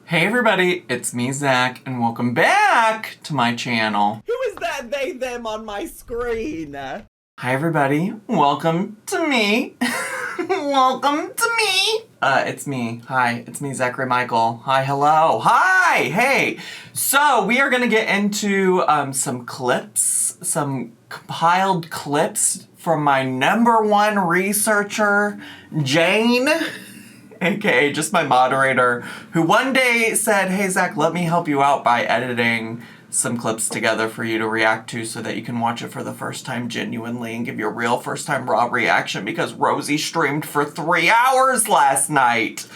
Hey everybody, it's me, Zach, and welcome back to my channel. Who is that they, them on my screen? Hi everybody, welcome to me. Welcome to me. It's me. Hi, it's me, Zachary Michael. Hi, hello. Hi, hey. So we are gonna get into some clips, some compiled clips from my #1 researcher, Jane, aka just my moderator, who one day said, hey Zach, let me help you out by editing some clips together for you to react to so that you can watch it for the first time genuinely and give your real first time raw reaction, because Rosie streamed for 3 hours last night.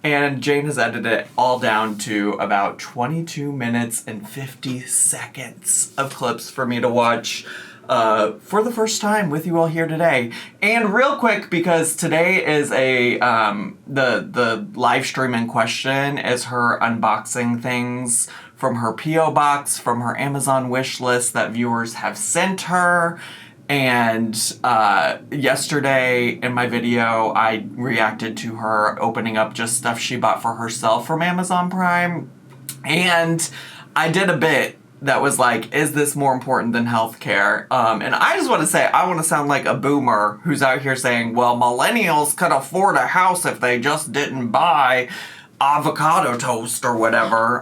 And Jane has edited it all down to about 22 minutes and 50 seconds of clips for me to watch for the first time with you all here today. And real quick, because today is the live stream in question is her unboxing things from her P.O. box, from her Amazon wish list that viewers have sent her. And yesterday in my video, I reacted to her opening up just stuff she bought for herself from Amazon Prime. And I did a bit that was like, is this more important than healthcare? And I just want to say, I want to sound like a boomer who's out here saying, well, millennials could afford a house if they just didn't buy avocado toast or whatever,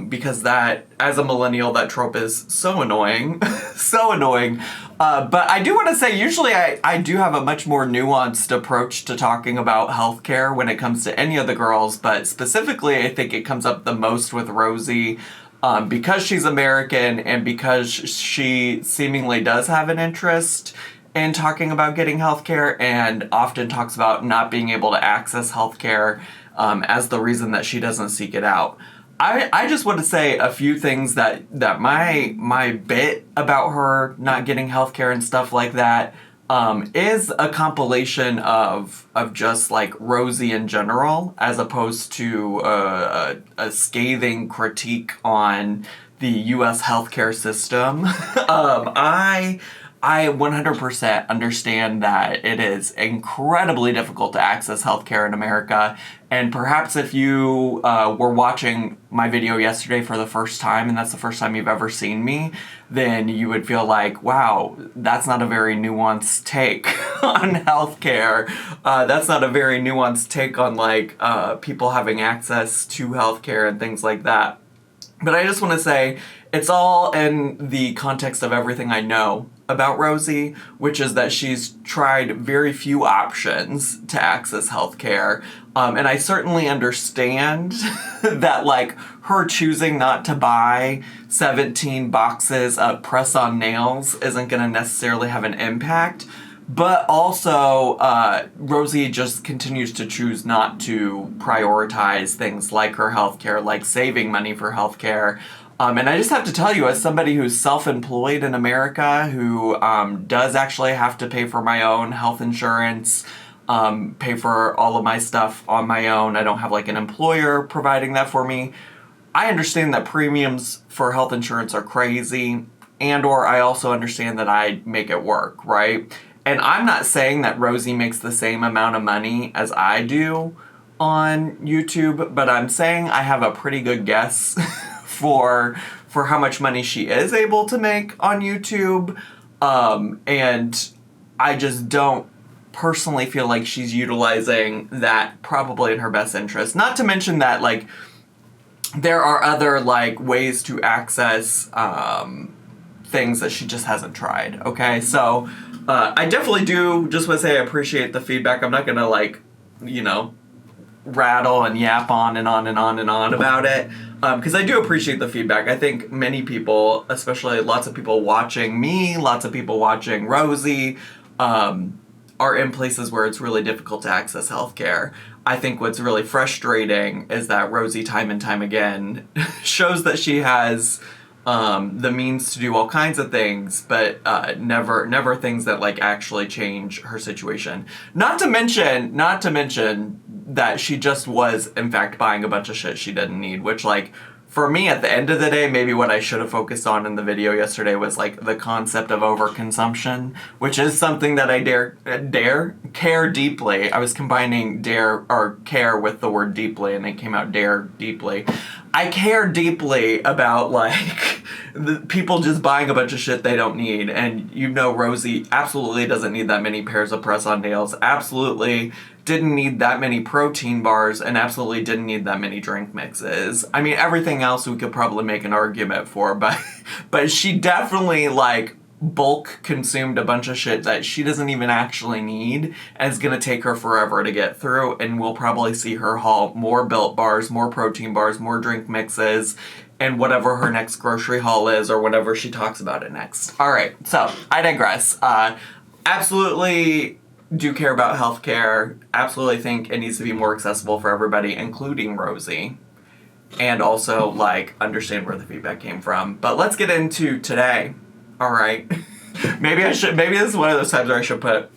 because that, as a millennial, that trope is so annoying. So annoying. But I do want to say, usually I do have a much more nuanced approach to talking about healthcare when it comes to any of the girls, but specifically I think it comes up the most with Rosie, because she's American and because she seemingly does have an interest in talking about getting healthcare and often talks about not being able to access healthcare as the reason that she doesn't seek it out. I just want to say a few things that my bit about her not getting healthcare and stuff like that is a compilation of just like Rosie in general, as opposed to a scathing critique on the U.S. healthcare system. I 100% understand that it is incredibly difficult to access healthcare in America, and perhaps if you were watching my video yesterday for the first time, and that's the first time you've ever seen me, then you would feel like, wow, that's not a very nuanced take on healthcare. That's not a very nuanced take on like people having access to healthcare and things like that. But I just want to say, it's all in the context of everything I know about Rosie, which is that she's tried very few options to access healthcare. And I certainly understand that, like, her choosing not to buy 17 boxes of press-on nails isn't going to necessarily have an impact. But also, Rosie just continues to choose not to prioritize things like her healthcare, like saving money for healthcare. And I just have to tell you, as somebody who's self-employed in America, who does actually have to pay for my own health insurance, pay for all of my stuff on my own, I don't have like an employer providing that for me. I understand that premiums for health insurance are crazy, and or I also understand that I make it work, right? And I'm not saying that Rosie makes the same amount of money as I do on YouTube, but I'm saying I have a pretty good guess for how much money she is able to make on YouTube. And I just don't personally feel like she's utilizing that probably in her best interest. Not to mention that, like, there are other, like, ways to access things that she just hasn't tried, okay? So I definitely do just want to say I appreciate the feedback. I'm not going to, like, you know, rattle and yap on and on and on and on about it, because I do appreciate the feedback. I think many people, especially lots of people watching me, lots of people watching Rosie, are in places where it's really difficult to access healthcare. I think what's really frustrating is that Rosie time and time again shows that she has the means to do all kinds of things, but never things that like actually change her situation. Not to mention that she just was, in fact, buying a bunch of shit she didn't need, which, like, for me, at the end of the day, maybe what I should have focused on in the video yesterday was, like, the concept of overconsumption, which is something that I care deeply. I was combining care with the word deeply, and it came out dare deeply. I care deeply about, like, the people just buying a bunch of shit they don't need, and you know Rosie absolutely doesn't need that many pairs of press-on nails, absolutely didn't need that many protein bars, and absolutely didn't need that many drink mixes. I mean, everything else we could probably make an argument for, but she definitely, like, bulk consumed a bunch of shit that she doesn't even actually need, and it's gonna take her forever to get through, and we'll probably see her haul more Built bars, more protein bars, more drink mixes, and whatever her next grocery haul is, or whatever she talks about it next. Alright, so, I digress. Absolutely do care about healthcare, absolutely think it needs to be more accessible for everybody, including Rosie, and also, like, understand where the feedback came from. But let's get into today. Alright. Maybe this is one of those times where I should put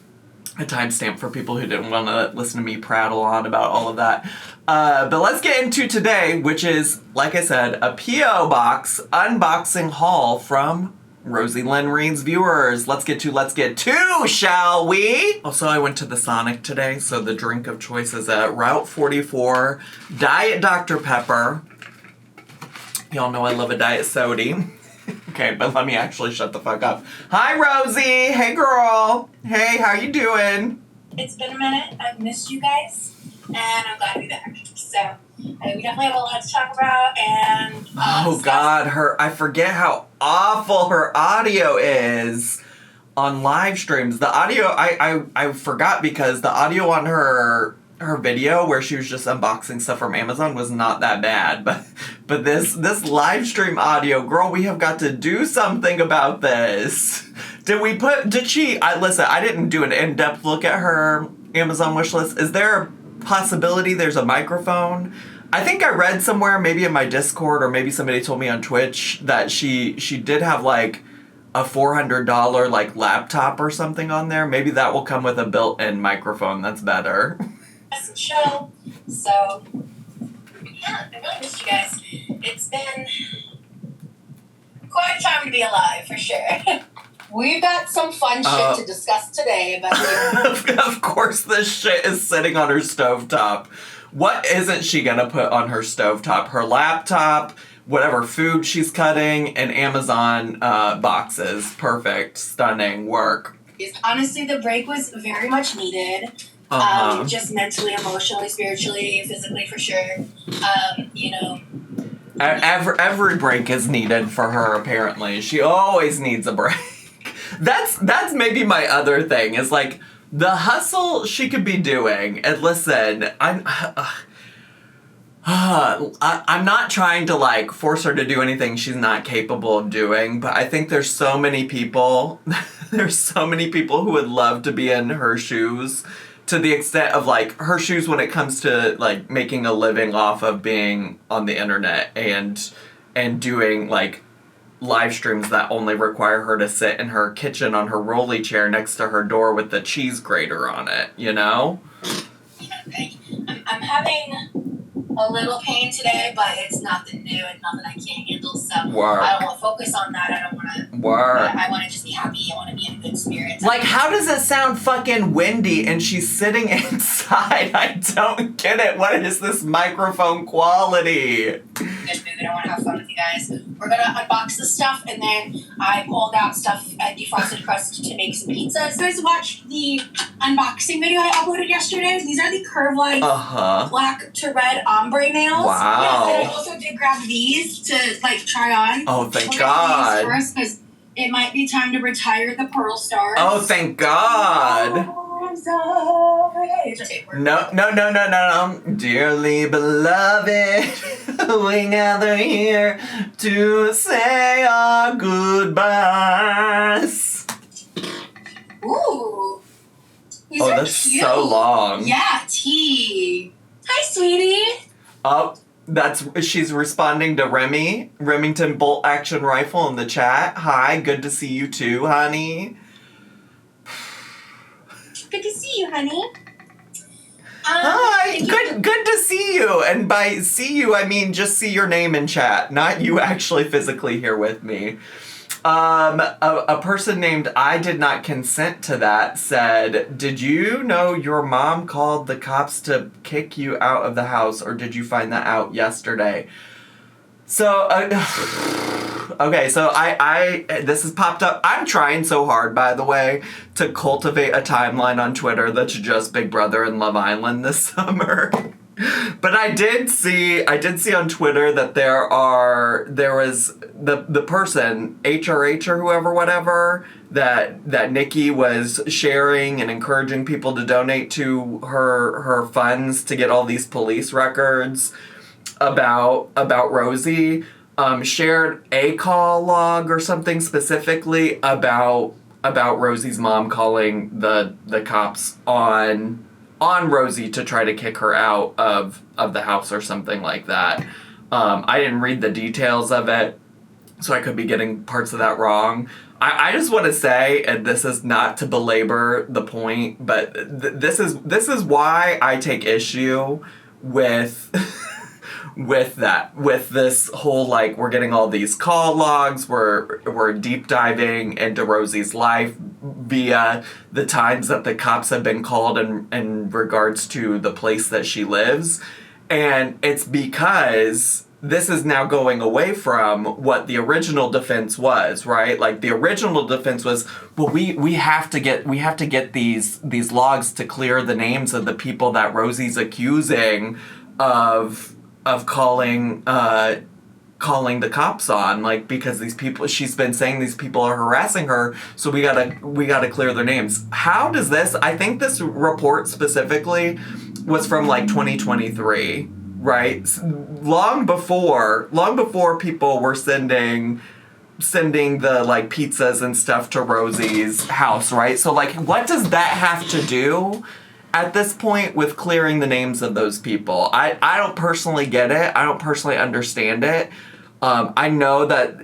a timestamp for people who didn't want to listen to me prattle on about all of that. But let's get into today, which is, like I said, a P.O. Box unboxing haul from Rosie Lynn Reed's viewers. Let's get to, shall we? Also, I went to the Sonic today, so the drink of choice is a Route 44 Diet Dr. Pepper. Y'all know I love a Diet Sody. Okay, but let me actually shut the fuck up. Hi, Rosie! Hey, girl! Hey, how you doing? It's been a minute. I've missed you guys, and I'm glad to be back. So, we definitely have a lot to talk about, and... oh, God, I forget how awful her audio is on live streams. The audio, I forgot because the audio on her video where she was just unboxing stuff from Amazon was not that bad, but this live stream audio, girl, we have got to do something about this. Listen, I didn't do an in-depth look at her Amazon wish list. Is there a possibility there's a microphone? I think I read somewhere, maybe in my Discord, or maybe somebody told me on Twitch, that she did have, like, a $400, like, laptop or something on there. Maybe that will come with a built-in microphone. That's better. Show. So, yeah, I really missed you guys. It's been quite a time to be alive, for sure. We've got some fun shit to discuss today, but... Of course this shit is sitting on her stovetop. What isn't she gonna put on her stovetop? Her laptop, whatever food she's cutting, and Amazon boxes. Perfect. Stunning work. Honestly, the break was very much needed. Just mentally, emotionally, spiritually, physically, for sure. You know... Every break is needed for her, apparently. She always needs a break. That's maybe my other thing, is, like, the hustle she could be doing. And listen, I'm not trying to, like, force her to do anything she's not capable of doing, but I think there's so many people who would love to be in her shoes, to the extent of, like, her shoes when it comes to, like, making a living off of being on the internet and doing, like, live streams that only require her to sit in her kitchen on her rolly chair next to her door with the cheese grater on it, you know? I'm having a little pain today, but it's nothing new and nothing I can't handle, so Work. I don't want to focus on that. I don't want to... Work. I want to just be happy. I want to be in good spirits. Like, how does it sound fucking windy and she's sitting inside? I don't get it. What is this microphone quality? Just moving. I want to have fun with you guys. We're going to unbox the stuff, and then I pulled out stuff at Defrosted Crust to make some pizzas. You guys watched the unboxing video I uploaded yesterday? These are the curve line black to red ombre nails. Wow. Yes, and I also did grab these to, like, try on. Oh, thank God. First, because it might be time to retire the pearl stars. Oh, thank God. No. Dearly beloved, we gather here to say our goodbyes. Ooh. These are that's cute. so long. Yeah, tea. Hi, sweetie. Oh, she's responding to Remington bolt action rifle in the chat. Hi, good to see you too, honey. Good to see you, honey. Hi, thank you. good to see you. And by see you, I mean just see your name in chat, not you actually physically here with me. A person named I Did Not Consent to That said, did you know your mom called the cops to kick you out of the house, or did you find that out yesterday? So, okay, so this has popped up. I'm trying so hard, by the way, to cultivate a timeline on Twitter that's just Big Brother and Love Island this summer. But I did see on Twitter that there was the person, HRH or whoever, whatever, that Nikki was sharing and encouraging people to donate to her funds to get all these police records about Rosie, shared a call log or something specifically about Rosie's mom calling the cops on Rosie to try to kick her out of the house or something like that. I didn't read the details of it, so I could be getting parts of that wrong. I just want to say, and this is not to belabor the point, but this is why I take issue with with this whole, like, we're getting all these call logs, we're deep diving into Rosie's life via the times that the cops have been called in regards to the place that she lives. And it's because this is now going away from what the original defense was, right? Like, the original defense was, well, we have to get these logs to clear the names of the people that Rosie's accusing of calling the cops on, like, because these people, she's been saying these people are harassing her, so we gotta clear their names. How does this, I think this report specifically was from like 2023, right? Long before people were sending the, like, pizzas and stuff to Rosie's house, right? So, like, what does that have to do at this point with clearing the names of those people? I don't personally get it. I don't personally understand it. I know that,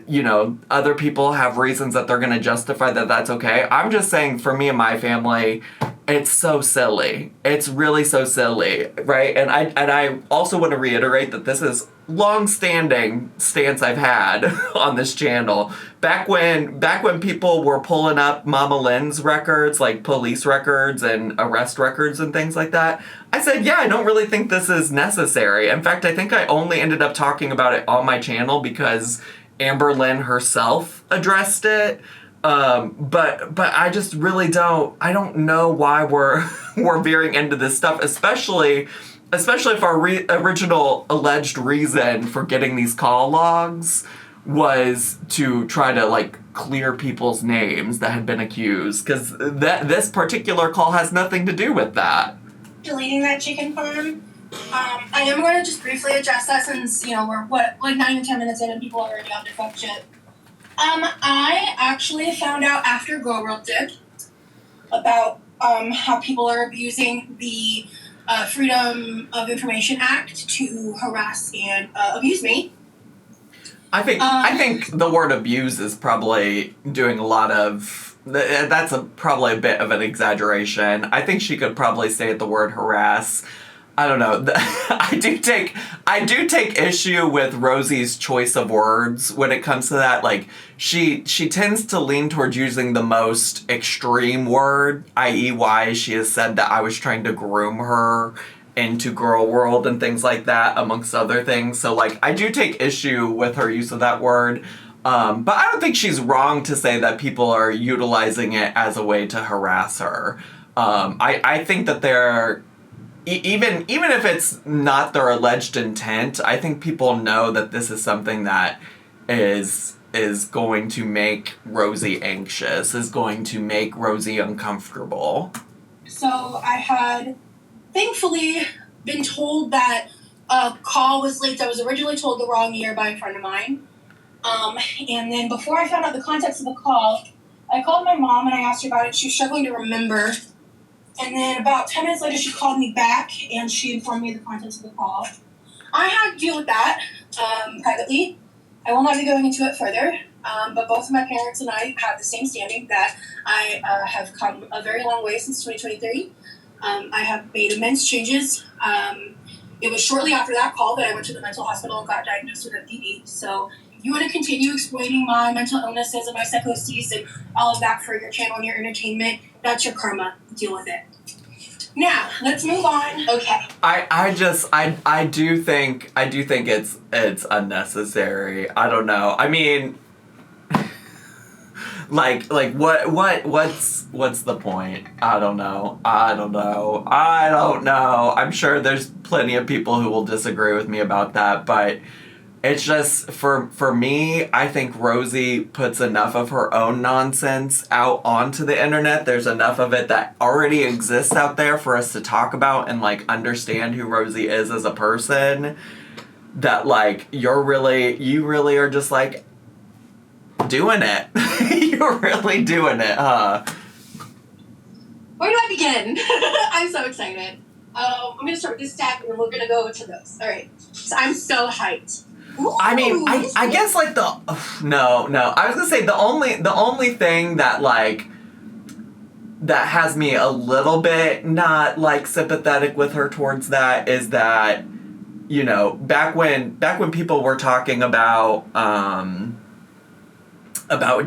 other people have reasons that they're going to justify that that's okay. I'm just saying, for me and my family, it's so silly. It's really so silly, right? And I also want to reiterate that this is long-standing stance I've had on this channel. Back when people were pulling up Mama Lynn's records, like police records and arrest records and things like that, I said, yeah, I don't really think this is necessary. In fact, I think I only ended up talking about it on my channel because Amber Lynn herself addressed it. But I just really I don't know why we're veering into this stuff, especially if our original alleged reason for getting these call logs was to try to, like, clear people's names that had been accused, because this particular call has nothing to do with that. Deleting that chicken farm. I am going to just briefly address that, since, we're, like 9 to 10 minutes in and people are already on their fuck shit. I actually found out after Girl World did about how people are abusing the Freedom of Information Act to harass and abuse me. I think the word abuse is probably doing a lot of. That's probably a bit of an exaggeration. I think she could probably say the word harass. I don't know. I do take issue with Rosie's choice of words when it comes to that. Like, she tends to lean towards using the most extreme word, i.e. why she has said that I was trying to groom her into Girl World and things like that, amongst other things. So, like, I do take issue with her use of that word. But I don't think she's wrong to say that people are utilizing it as a way to harass her. I think that they're... Even if it's not their alleged intent, I think people know that this is something that is going to make Rosie anxious, is going to make Rosie uncomfortable. So I had, thankfully, been told that a call was leaked. I was originally told the wrong year by a friend of mine. And then before I found out the context of the call, I called my mom and I asked her about it. She was struggling to remember. And then about 10 minutes later, she called me back, and she informed me of the contents of the call. I had to deal with that privately. I will not be going into it further, but both of my parents and I have the same standing that I have come a very long way since 2023. I have made immense changes. It was shortly after that call that I went to the mental hospital and got diagnosed with MDD. So if you want to continue exploiting my mental illnesses and my psychoses and all of that for your channel and your entertainment, that's your karma. Deal with it. Now, let's move on. Okay. I do think it's unnecessary. I don't know. I mean, like what's the point? I don't know. I'm sure there's plenty of people who will disagree with me about that, but it's just, for me, I think Rosie puts enough of her own nonsense out onto the internet. There's enough of it that already exists out there for us to talk about and, like, understand who Rosie is as a person, that, like, you really are just, like, doing it. You're really doing it, huh? Where do I begin? I'm so excited. I'm going to start with this stack, and then we're going to go to those. All right. So I'm so hyped. Ooh, I mean, I guess, like, no. I was gonna say the only thing that, like, that has me a little bit not, like, sympathetic with her towards that is that, you know, back when people were talking about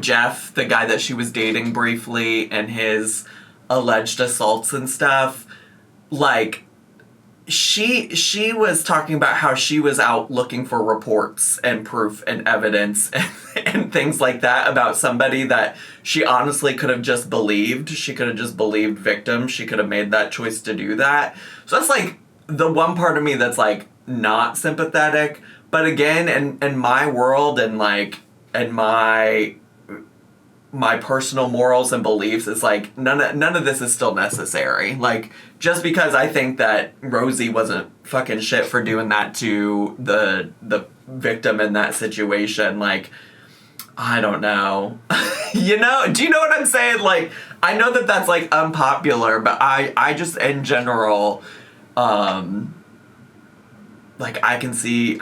Jeff, the guy that she was dating briefly, and his alleged assaults and stuff, like, she was talking about how she was out looking for reports and proof and evidence and things like that about somebody that she honestly could have just believed. She could have just believed victims. She could have made that choice to do that. So that's, like, the one part of me that's, like, not sympathetic. But again, in my world and, like, in my personal morals and beliefs, it's like none of this is still necessary. Like, just because I think that Rosie wasn't fucking shit for doing that to the victim in that situation, like, I don't know. You know, do you know what I'm saying? Like, I know that that's, like, unpopular, but I just, in general, like, I can see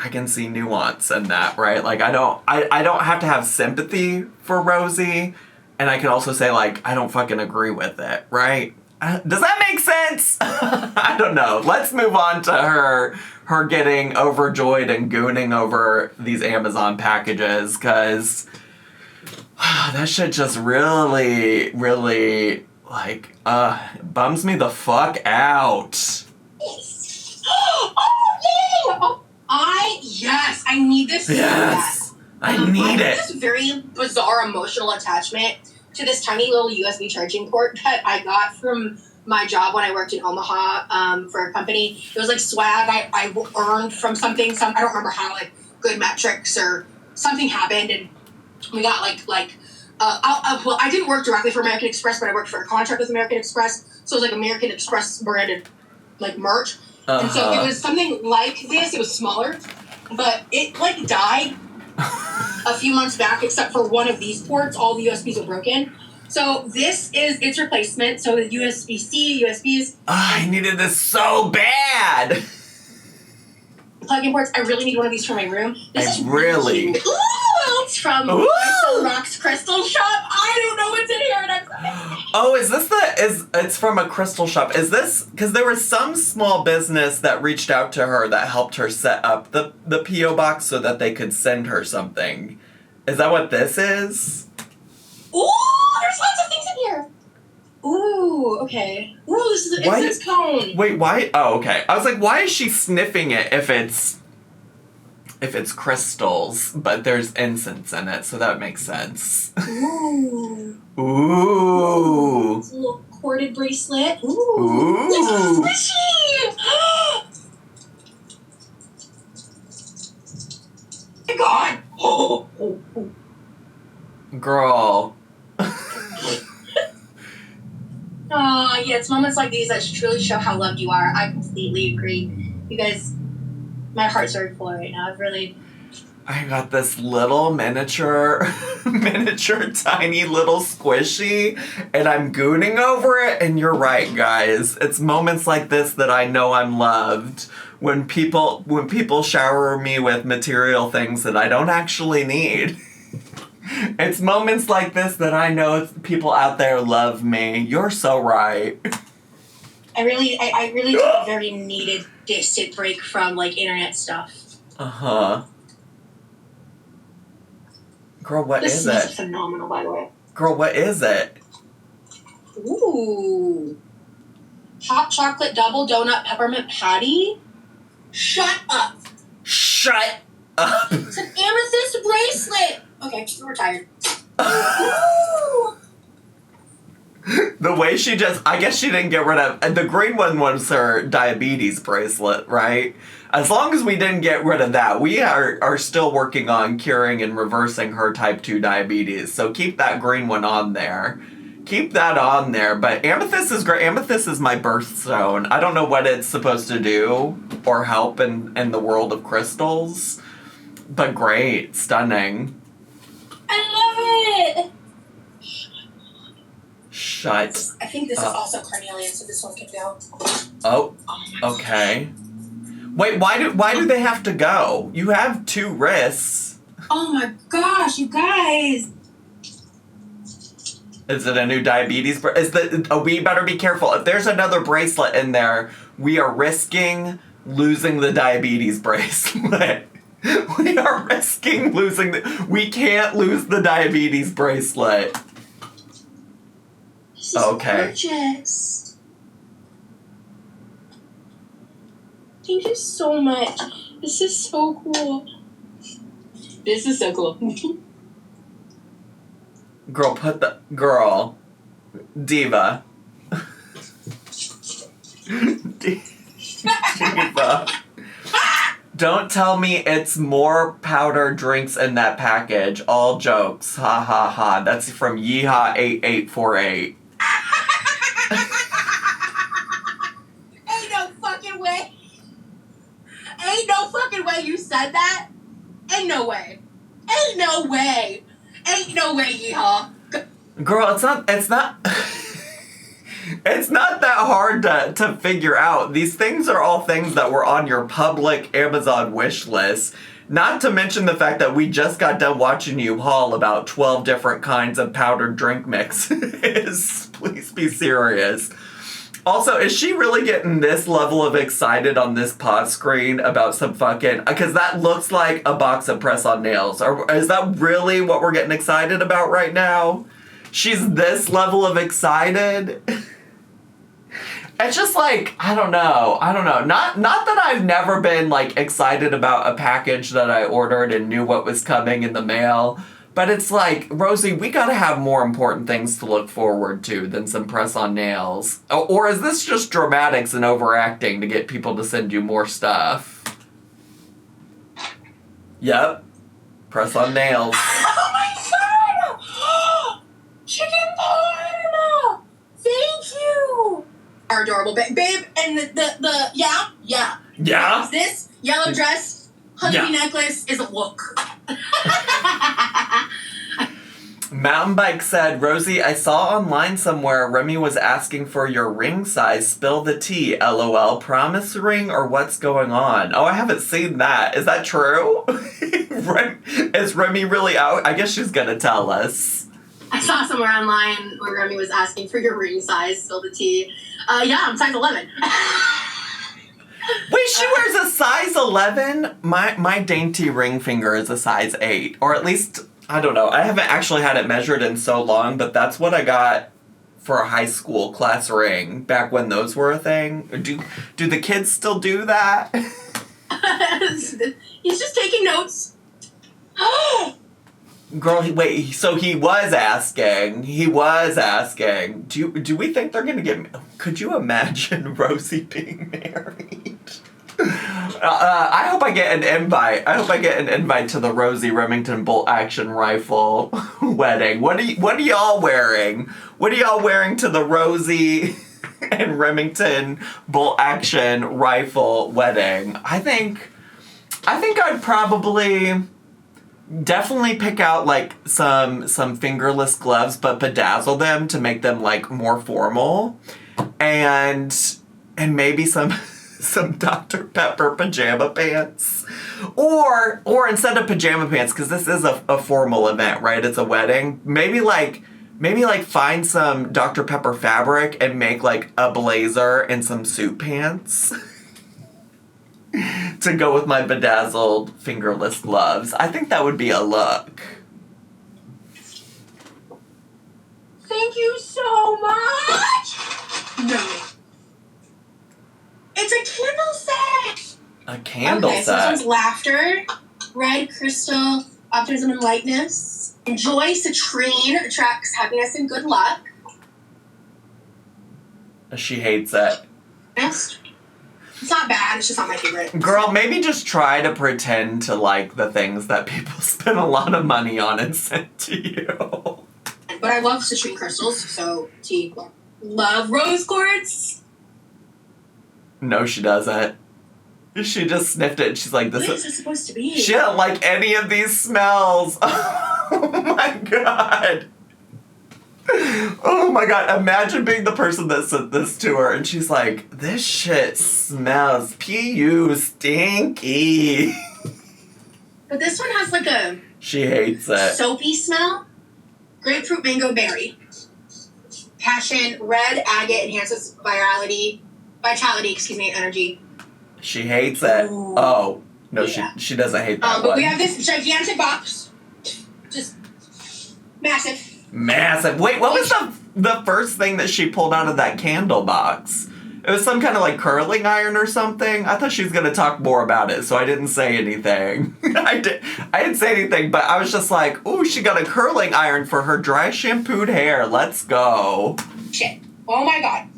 nuance in that, right? Like, I don't have to have sympathy for Rosie, and I can also say, like, I don't fucking agree with it, right? Does that make sense? I don't know. Let's move on to her getting overjoyed and gooning over these Amazon packages, because that shit just really, really, like, bums me the fuck out. Yes, I need this so bad. I need it. I have this very bizarre emotional attachment to this tiny little USB charging port that I got from my job when I worked in Omaha for a company. It was like swag I earned from something. I don't remember how, like, good metrics or something happened, and we got well, I didn't work directly for American Express, but I worked for a contract with American Express, so it was like American Express branded, like, merch. And so it was something like this. It was smaller, but it, like, died a few months back, except for one of these ports. All the USBs were broken. So this is its replacement. So the USB-C, USBs. I needed this so bad. Plug-in ports. I really need one of these for my room. This is really. Ooh, it's from Crystal Rock's Crystal Shop. I don't know what's in here, and I'm sorry. Oh, is this it's from a crystal shop. Is this, because there was some small business that reached out to her that helped her set up the P.O. box so that they could send her something. Is that what this is? Ooh, there's lots of things in here. Ooh, okay. Ooh, this is an incense cone. Wait, why? Oh, okay. I was like, why is she sniffing it if it's crystals, but there's incense in it, so that makes sense. Ooh. Ooh. It's a little corded bracelet. Ooh. Ooh. This is squishy. Oh my God. Oh. Girl. Yeah, it's moments like these that truly show how loved you are. I completely agree. You guys, my heart's very full right now. I got this little miniature tiny little squishy, and I'm gooning over it, and you're right, guys. It's moments like this that I know I'm loved. When people shower me with material things that I don't actually need. It's moments like this that I know people out there love me. You're so right. I really very needed distant break from like internet stuff. Uh-huh. Girl, what is it? This is phenomenal, by the way. Girl, what is it? Ooh. Hot chocolate double donut peppermint patty? Shut up. Shut up. It's an amethyst bracelet. Okay, we're tired. The way she just, I guess she didn't get rid of, and the green one was her diabetes bracelet, right? As long as we didn't get rid of that, we are still working on curing and reversing her type 2 diabetes. So keep that green one on there. Keep that on there. But amethyst is great. Amethyst is my birthstone. I don't know what it's supposed to do or help in the world of crystals. But great. Stunning. I love it. Shut. I think this is also carnelian, so this one can go. Oh, okay. Wait, why do they have to go? You have 2 wrists. Oh my gosh, you guys! Is it a new diabetes? We better be careful. If there's another bracelet in there, we are risking losing the diabetes bracelet. We are risking losing we can't lose the diabetes bracelet. This is gorgeous. Thank you so much. This is so cool. This is so cool. Girl, diva. Diva. Don't tell me it's more powder drinks in that package. All jokes. Ha ha ha. That's from Yeehaw8848. Ain't no fucking way. Ain't no fucking way you said that. Ain't no way. Ain't no way. Ain't no way, Yeehaw. Girl, it's not it's not that hard to figure out. These things are all things that were on your public Amazon wish list. Not to mention the fact that we just got done watching you haul about 12 different kinds of powdered drink mixes. Please be serious. Also, is she really getting this level of excited on this pause screen about some fucking... Because that looks like a box of press-on nails. Or is that really what we're getting excited about right now? She's this level of excited? It's just like, I don't know. Not that I've never been, like, excited about a package that I ordered and knew what was coming in the mail. But it's like, Rosie, we gotta have more important things to look forward to than some press-on nails. Or is this just dramatics and overacting to get people to send you more stuff? Yep. Press-on nails. Oh my god! Chicken parma! Thank you! Are adorable, babe, and the yeah. Yeah? This yellow dress, honeybee necklace is a look. Mountain Bike said, Rosie, I saw online somewhere Remy was asking for your ring size. Spill the tea, LOL. Promise ring or what's going on? Oh, I haven't seen that. Is that true? Is Remy really out? I guess she's gonna tell us. I saw somewhere online where Remy was asking for your ring size. Spill the tea. Yeah, I'm size 11. Wait, she wears a size 11? My dainty ring finger is a size 8. Or at least, I don't know. I haven't actually had it measured in so long, but that's what I got for a high school class ring back when those were a thing. Do the kids still do that? He's just taking notes. Girl, wait, so he was asking. Do we think they're gonna get... Could you imagine Rosie being married? I hope I get an invite. To the Rosie Remington bolt action rifle wedding. What are y'all wearing? What are y'all wearing to the Rosie and Remington bolt action rifle wedding? I think I'd probably definitely pick out like some fingerless gloves, but bedazzle them to make them like more formal, and maybe some Dr. Pepper pajama pants, or instead of pajama pants, because this is a formal event, right? It's a wedding. Maybe like Maybe, like, find some Dr. Pepper fabric and make, like, a blazer and some suit pants to go with my bedazzled fingerless gloves. I think that would be a look. Thank you so much! No. It's a candle set! A candle okay, set? So this one's laughter, red crystal, optimism and lightness. Joy citrine attracts happiness and good luck. She hates it. Next. It's not bad, it's just not my favorite. Girl, maybe just try to pretend to like the things that people spend a lot of money on and send to you. But I love citrine crystals, so love rose quartz. No, she doesn't. She just sniffed it and she's like, What is this supposed to be? She doesn't like any of these smells. Oh my god. Oh my god. Imagine being the person that sent this to her and she's like, this shit smells P.U. stinky. But this one has like a She hates it. soapy smell. Grapefruit, mango, berry. Passion, red agate enhances vitality, energy. She hates it. Ooh. Oh. No, Yeah. she doesn't hate that But one. we have this gigantic box. Just massive. Massive. Wait, what was the first thing that she pulled out of that candle box? It was some kind of like curling iron or something. I thought she was gonna talk more about it, so I didn't say anything. I didn't say anything, but I was just like, ooh, she got a curling iron for her dry shampooed hair. Let's go. Shit. Oh my god.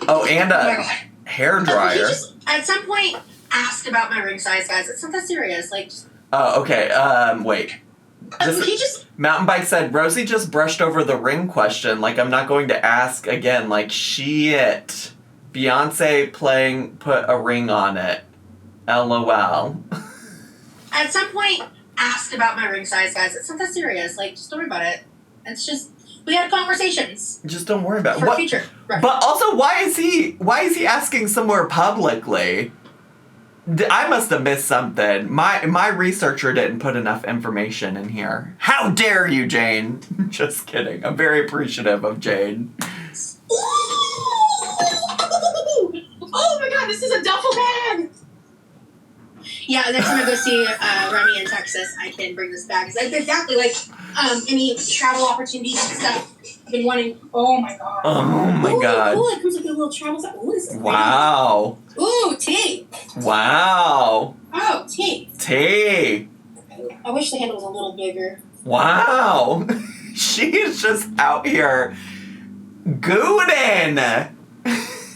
Oh, and Oh my a god. hair He dryer. just, at some point, asked about my ring size, guys. It's not that serious. Like, just, Oh, okay. Wait. he just. Mountain Bike said, Rosie just brushed over the ring question. Like, I'm not going to ask again. Like, shit. Beyonce put a ring on it. LOL. At some point, asked about my ring size, guys. It's not that serious. Like, just don't worry about it. It's just, we had conversations. Just don't worry about it. For future. Right. But also, why is he asking somewhere publicly? I must have missed something. My researcher didn't put enough information in here. How dare you, Jane? Just kidding. I'm very appreciative of Jane. Ooh! Oh my god, this is a duffel bag! Yeah, next time I go see Remy in Texas, I can bring this bag. It's exactly like any travel opportunities and stuff. I've been wanting. Oh my god. Oh my god. Ooh, it comes with a little travel set. Ooh, this is Wow. pretty. Ooh, tea. Wow. Oh, tea. Tea. I wish the handle was a little bigger. Wow. She's just out here gooning.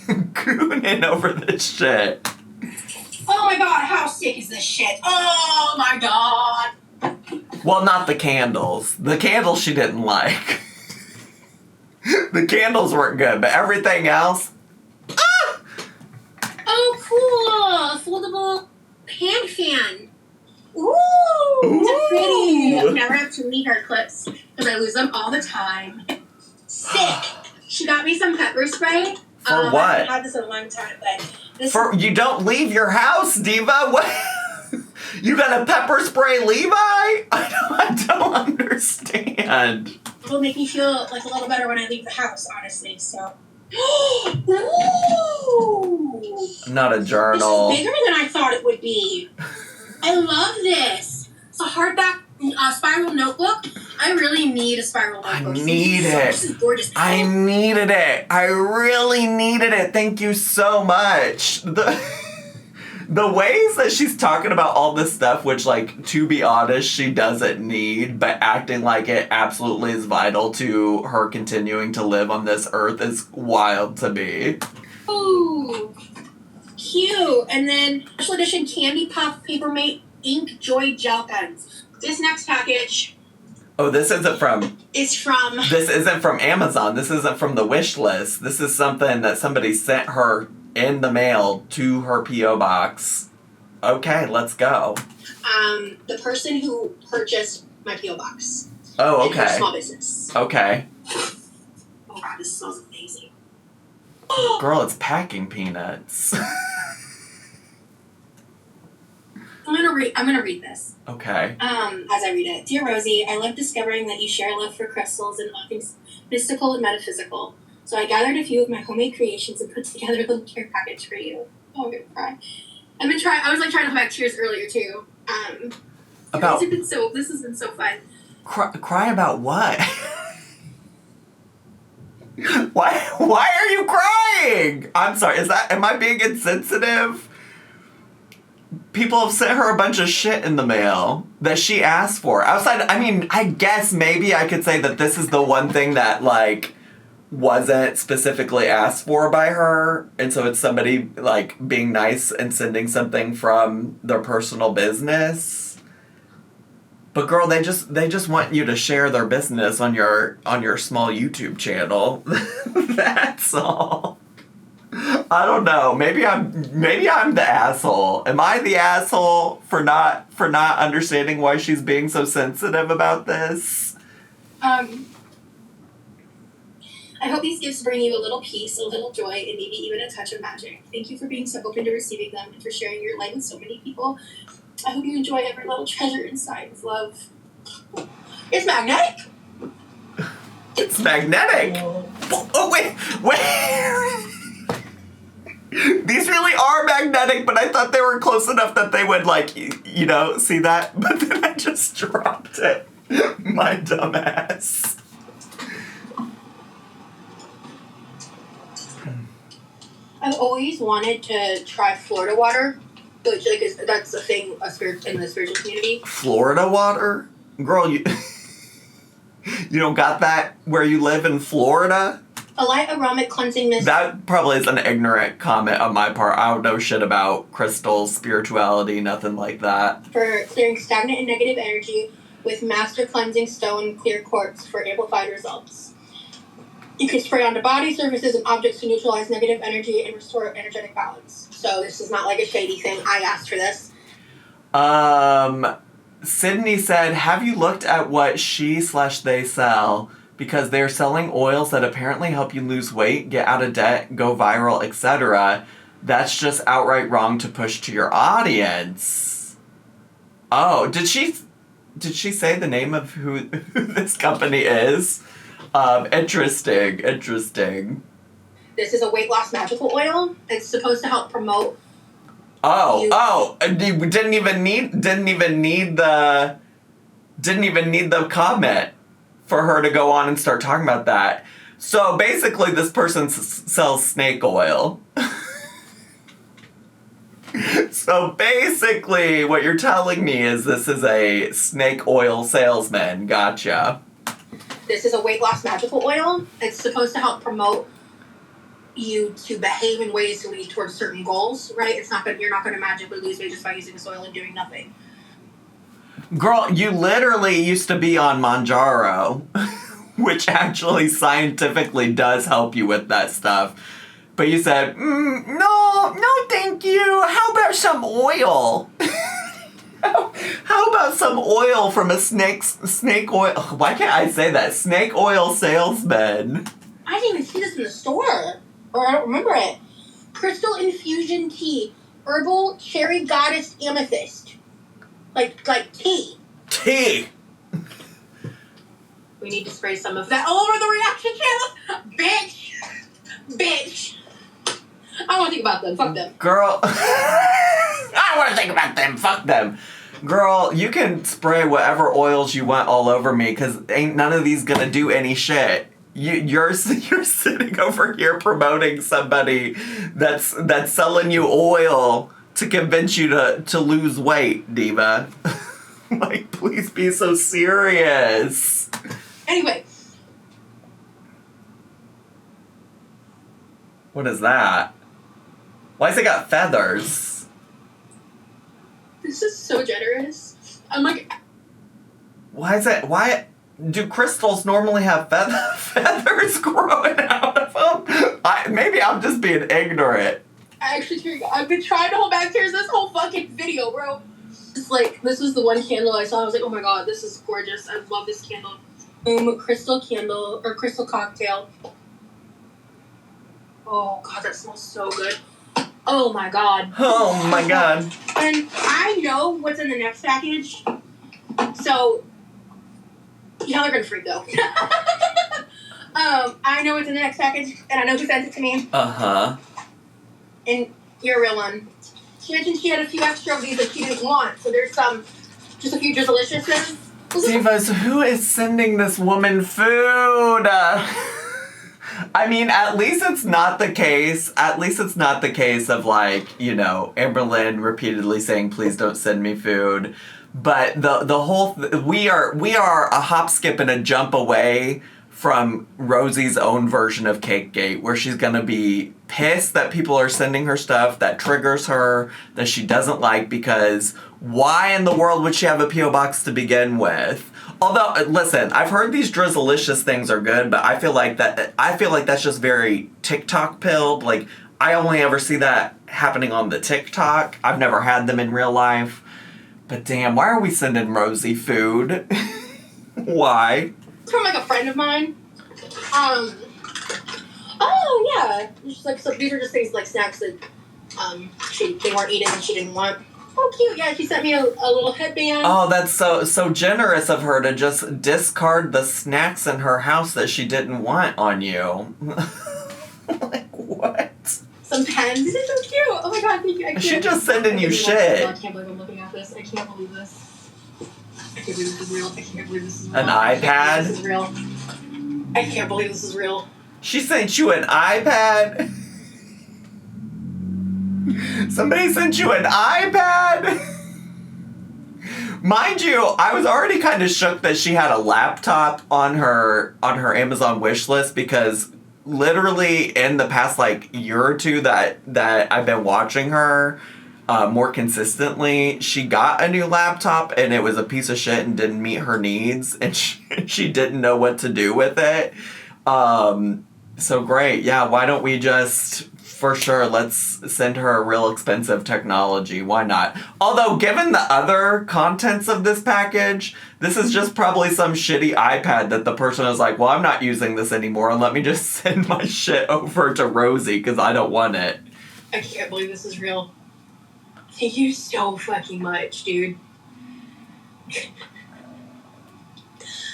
Gooning over this shit. Oh my god, how sick is this shit? Oh my god. Well, not the candles. The candles she didn't like. The candles weren't good, but everything else. Ah! Oh, cool. Foldable hand fan. Ooh, it's pretty. I never have too many hair clips because I lose them all the time. Sick. She got me some pepper spray. For what? I haven't had this in a long time, but this You don't leave your house, Diva. What? You got a pepper spray, Levi? I don't understand. will make me feel like a little better when I leave the house, honestly. So. Ooh. Not a journal. This is bigger than I thought it would be. I love this. It's a hardback spiral notebook. I really need a spiral notebook. I need it. This is gorgeous. I needed it. I really needed it. Thank you so much. The ways that she's talking about all this stuff, which, like, to be honest, she doesn't need, but acting like it absolutely is vital to her continuing to live on this earth is wild to me. Ooh, cute. And then special edition Candy Puff Papermate Ink Joy Gel Pens. This next package. Oh, this isn't from Amazon. This isn't from the wish list. This is something that somebody sent her in the mail to her P.O. box. Okay, let's go. The person who purchased my P.O. box. Oh, And her okay. small business. Okay. Oh god, this smells amazing. Girl, it's packing peanuts. I'm gonna read this. Okay. As I read it. Dear Rosie, I love discovering that you share a love for crystals and all things mystical and metaphysical. So I gathered a few of my homemade creations and put together a little care package for you. Oh, I'm gonna cry. I was trying to back tears earlier too. About this has been so fun. Cry about what? Why are you crying? I'm sorry. Am I being insensitive? People have sent her a bunch of shit in the mail that she asked for. I guess maybe I could say that this is the one thing that, like, wasn't specifically asked for by her, and so it's somebody, like, being nice and sending something from their personal business. But girl, they just want you to share their business on your small YouTube channel. That's all. I don't know. Maybe I'm the asshole. Am I the asshole for not understanding why she's being so sensitive about this? I hope these gifts bring you a little peace, a little joy, and maybe even a touch of magic. Thank you for being so open to receiving them and for sharing your light with so many people. I hope you enjoy every little treasure inside with love. It's magnetic! It's magnetic! Oh, wait! These really are magnetic, but I thought they were close enough that they would, like, see that? But then I just dropped it. My dumb ass. I've always wanted to try Florida water, which that's a thing in the spiritual community. Florida water? Girl, you don't got that where you live in Florida? A light aromatic cleansing mist. That probably is an ignorant comment on my part. I don't know shit about crystals, spirituality, nothing like that. For clearing stagnant and negative energy with master cleansing stone clear quartz for amplified results. You can spray onto body surfaces and objects to neutralize negative energy and restore energetic balance. So this is not like a shady thing. I asked for this. Sydney said, have you looked at what she/they sell? Because they're selling oils that apparently help you lose weight, get out of debt, go viral, etc. That's just outright wrong to push to your audience. Oh, did she say the name of who this company is? Interesting. This is a weight loss magical oil. It's supposed to help promote. You didn't even need the comment for her to go on and start talking about that. So basically, this person sells snake oil. So basically, what you're telling me is this is a snake oil salesman. Gotcha. This is a weight loss magical oil. It's supposed to help promote you to behave in ways to lead towards certain goals, right? You're not gonna magically lose weight just by using this oil and doing nothing. Girl, you literally used to be on Manjaro, which actually scientifically does help you with that stuff. But you said, no, thank you. How about some oil? How about some oil from a snake oil? Why can't I say that? Snake oil salesman. I didn't even see this in the store. Or I don't remember it. Crystal infusion tea. Herbal cherry goddess amethyst. Like tea. Tea. We need to spray some of that all over the reaction channel. Bitch. I don't want to think about them. Fuck them. Girl. I don't want to think about them. Fuck them. Girl, you can spray whatever oils you want all over me, because ain't none of these gonna do any shit. You're sitting over here promoting somebody that's selling you oil to convince you to lose weight, diva. Like, please be so serious. Anyway. What is that? Why's it got feathers? This is so generous. I'm like... Why do crystals normally have feathers growing out of them? Maybe I'm just being ignorant. I've been trying to hold back tears this whole fucking video, bro. It's like, this was the one candle I saw. I was like, oh my god, this is gorgeous. I love this candle. Crystal candle, or crystal cocktail. Oh god, that smells so good. Oh my god. Oh my god. And I know what's in the next package. So, y'all are gonna freak though. I know what's in the next package, and I know who sent it to me. Uh-huh. And you're a real one. She mentioned she had a few extra of these that she didn't want. So there's just a few Drizzlelicious's. Divas, who is sending this woman food? I mean, at least it's not the case. At least it's not the case of, like, you know, Amberlynn repeatedly saying, please don't send me food. But the whole we are a hop, skip, and a jump away from Rosie's own version of Cakegate, where she's gonna be pissed that people are sending her stuff that triggers her, that she doesn't like, because why in the world would she have a P.O. box to begin with? Although, listen, I've heard these Drizzleicious things are good, but I feel like that's just very TikTok pilled. Like, I only ever see that happening on the TikTok. I've never had them in real life. But damn, why are we sending Rosie food? Why? It's from, like, a friend of mine. Oh, yeah. Just, like, so these are just things, like, snacks that, they weren't eating and she didn't want. Oh, cute. Yeah, she sent me a little headband. Oh, that's so generous of her to just discard the snacks in her house that she didn't want on you. Like, what? Some pens. These are so cute. Oh my god, thank you. She's just sending you shit. I can't believe I'm looking at this. I can't believe this. I can't believe this is real. I can't believe this is real. An iPad? This is real. I can't believe this is real. She sent you an iPad? Somebody sent you an iPad? Mind you, I was already kind of shook that she had a laptop on her Amazon wish list, because literally in the past, like, year or two that I've been watching her more consistently, she got a new laptop and it was a piece of shit and didn't meet her needs, and she didn't know what to do with it. So great. Yeah, why don't we just, for sure, let's send her a real expensive technology. Why not? Although, given the other contents of this package, this is just probably some shitty iPad that the person is like, well, I'm not using this anymore, and let me just send my shit over to Rosie because I don't want it. I can't believe this is real. Thank you so fucking much, dude.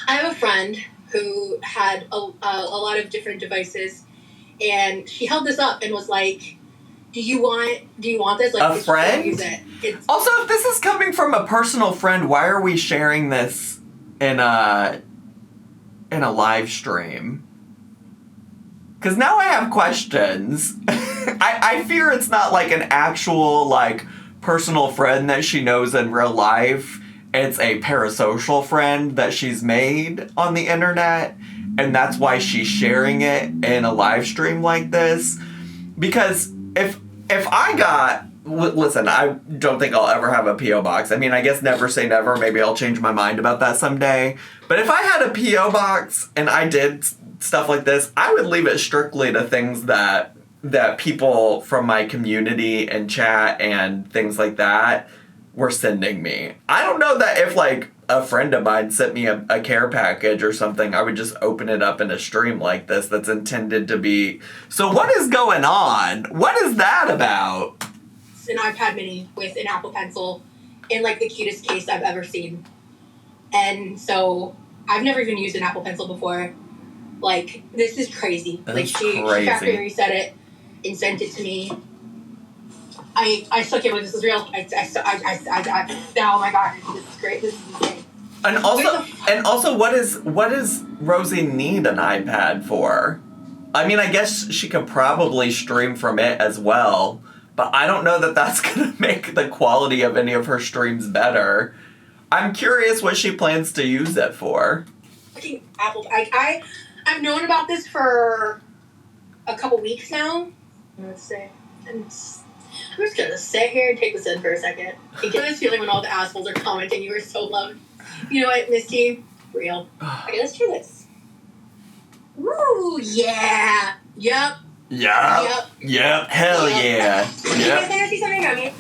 I have a friend who had a lot of different devices, and she held this up and was like, do you want this? Like, a friend? Use it. Also, if this is coming from a personal friend, why are we sharing this in a live stream? Because now I have questions. I fear it's not like an actual, like, personal friend that she knows in real life. It's a parasocial friend that she's made on the internet, and that's why she's sharing it in a live stream like this. Because if I got... Listen, I don't think I'll ever have a P.O. box. I mean, I guess never say never. Maybe I'll change my mind about that someday. But if I had a P.O. box and I did stuff like this, I would leave it strictly to things that people from my community and chat and things like that were sending me. I don't know that if, like, a friend of mine sent me a care package or something, I would just open it up in a stream like this that's intended to be... So what is going on? What is that about? It's an iPad mini with an Apple Pencil in, like, the cutest case I've ever seen. And so I've never even used an Apple Pencil before. Like, this is crazy. That's she factory reset it and sent it to me. I still can't believe this is real. Oh my god, this is great. This is insane. And also, what does Rosie need an iPad for? I mean, I guess she could probably stream from it as well, but I don't know that that's gonna make the quality of any of her streams better. I'm curious what she plans to use it for. Fucking Apple. I've known about this for a couple weeks now. Let's say. I'm just gonna sit here and take this in for a second. You get this feeling when all the assholes are commenting you are so loved. You know what, Misty? Real. Okay, let's try this. Woo, yeah. Yep. Hell yeah. You guys gonna see something on me?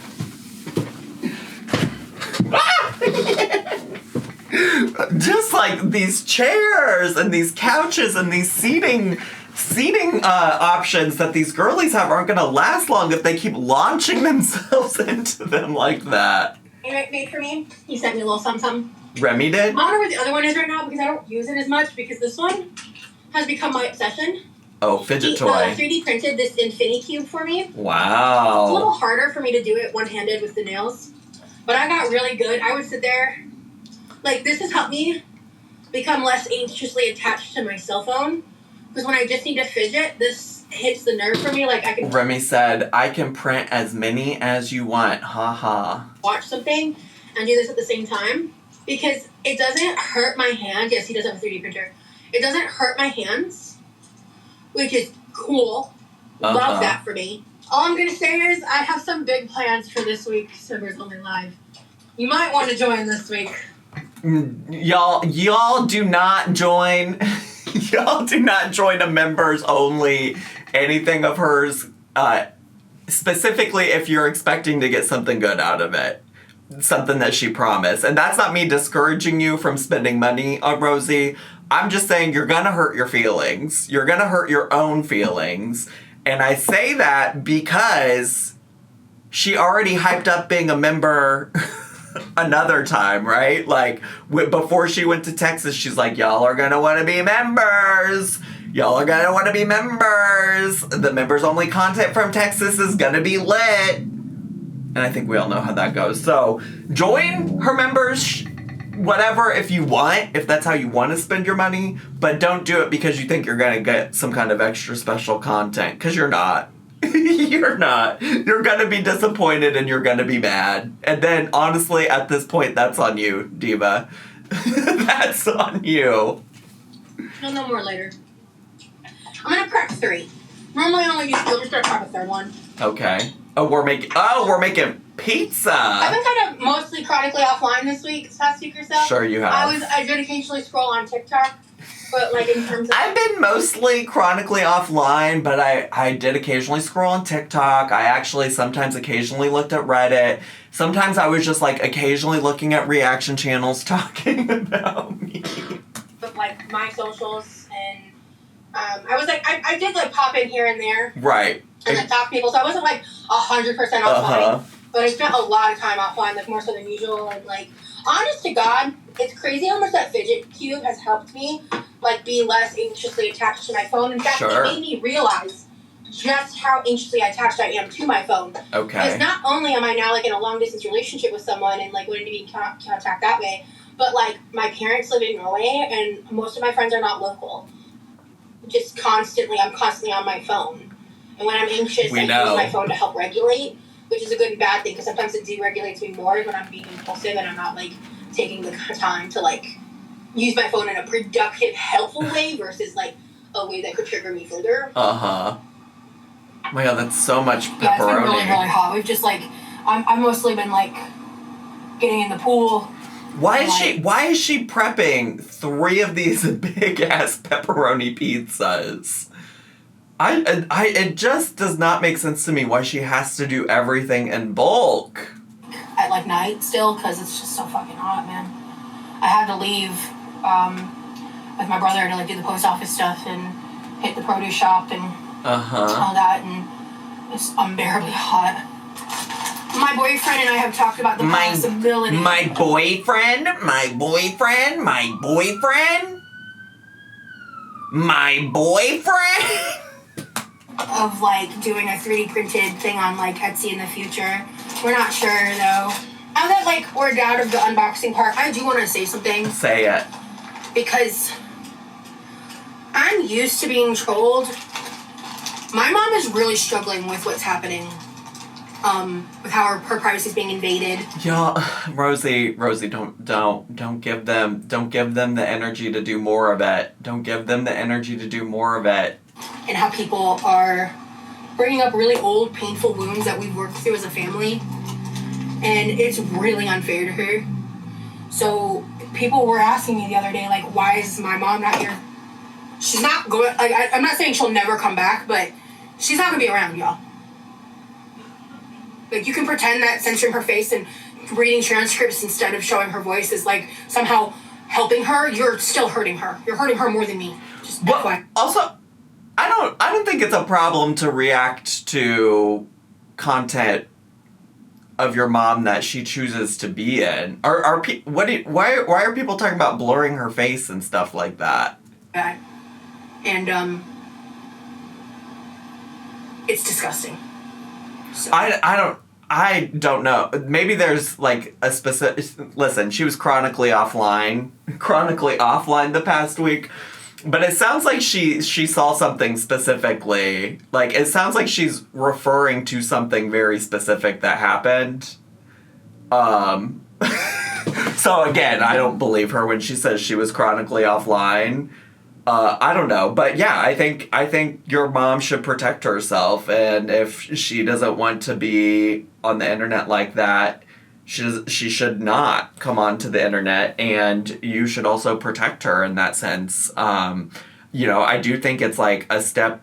Just like these chairs and these couches and these seating seating options that these girlies have aren't going to last long if they keep launching themselves into them like that. You made for me? He sent me a little something. Remy did? I don't know where the other one is right now because I don't use it as much because this one has become my obsession. Oh, fidget He toy. 3D printed this infinity cube for me. Wow. It's a little harder for me to do it one-handed with the nails. But I got really good. I would sit there. Like, this has helped me become less anxiously attached to my cell phone. Because when I just need to fidget, this hits the nerve for me. Like, I can... Remy said, I can print as many as you want. Ha ha. Watch something and do this at the same time. Because it doesn't hurt my hand. Yes, he does have a 3D printer. It doesn't hurt my hands. Which is cool. Love that for me. All I'm going to say is I have some big plans for this week's Members Only Live. You might want to join this week. Y'all do not join. Y'all do not join a members only anything of hers. Specifically, if you're expecting to get something good out of it. Something that she promised. And that's not me discouraging you from spending money on Rosie. I'm just saying you're gonna hurt your feelings. You're gonna hurt your own feelings. And I say that because she already hyped up being a member another time, right? Like, before she went to Texas, she's like, y'all are gonna wanna be members. Y'all are gonna wanna be members. The members only content from Texas is gonna be lit. And I think we all know how that goes. So, join her members, whatever, if you want, if that's how you want to spend your money, but don't do it because you think you're going to get some kind of extra special content, because you're not. You're not. You're going to be disappointed and you're going to be mad. And then, honestly, at this point, that's on you, Diva. That's on you. You'll know more later. I'm going to prep 3. Normally I only use 2. I'm just going to prep a 3rd one. Okay. We're making pizza. I've been kind of mostly chronically offline this past week or so. Sure you have. I did occasionally scroll on TikTok, but like in terms of... I've been mostly chronically offline, but I did occasionally scroll on TikTok. I actually occasionally looked at Reddit. Sometimes I was just like occasionally looking at reaction channels talking about me. But like my socials and I was like, I did like pop in here and there. Right. And then talk to people, so I wasn't like 100% offline, but I spent a lot of time offline, like more so than usual, and like, honest to God, it's crazy how much that fidget cube has helped me, like, be less anxiously attached to my phone. In fact, It made me realize just how anxiously attached I am to my phone. Okay. Because not only am I now, like, in a long-distance relationship with someone and, like, wanting to be in contact that way, but, like, my parents live in Norway, and most of my friends are not local. I'm constantly on my phone. And when I'm anxious, I use my phone to help regulate, which is a good and bad thing, because sometimes it deregulates me more when I'm being impulsive and I'm not, like, taking the time to, like, use my phone in a productive, helpful way versus, like, a way that could trigger me further. Oh my God, that's so much pepperoni. Yeah, it's been really, really hot. We've just, like, I've mostly been, like, getting in the pool. Why is she prepping 3 of these big-ass pepperoni pizzas? It just does not make sense to me why she has to do everything in bulk. At like night still, because it's just so fucking hot, man. I had to leave with my brother to like do the post office stuff and hit the produce shop and all that, and it's unbearably hot. My boyfriend and I have talked about the possibility. My boyfriend. Of like doing a 3D printed thing on like Etsy in the future. We're not sure though. Now that like we're out of the unboxing part, I do want to say something. Say it. Because I'm used to being trolled. My mom is really struggling with what's happening. With how her privacy is being invaded. Y'all, Rosie, don't give them the energy to do more of it. Don't give them the energy to do more of it. And how people are bringing up really old, painful wounds that we've worked through as a family. And it's really unfair to her. So people were asking me the other day, like, why is my mom not here? She's not going, like, I'm not saying she'll never come back, but she's not going to be around, y'all. Like, you can pretend that censoring her face and reading transcripts instead of showing her voice is, like, somehow helping her. You're still hurting her. You're hurting her more than me. Just FYI. I don't think it's a problem to react to content of your mom that she chooses to be in. Why are people talking about blurring her face and stuff like that? And it's disgusting. So. I don't know. Maybe there's like a specific. Listen, she was chronically offline the past week, but it sounds like she saw something specifically. Like it sounds like she's referring to something very specific that happened. So again, I don't believe her when she says she was chronically offline. I don't know, but yeah, I think your mom should protect herself, and if she doesn't want to be on the internet like that, she should not come onto the internet, and you should also protect her in that sense. I do think it's like a step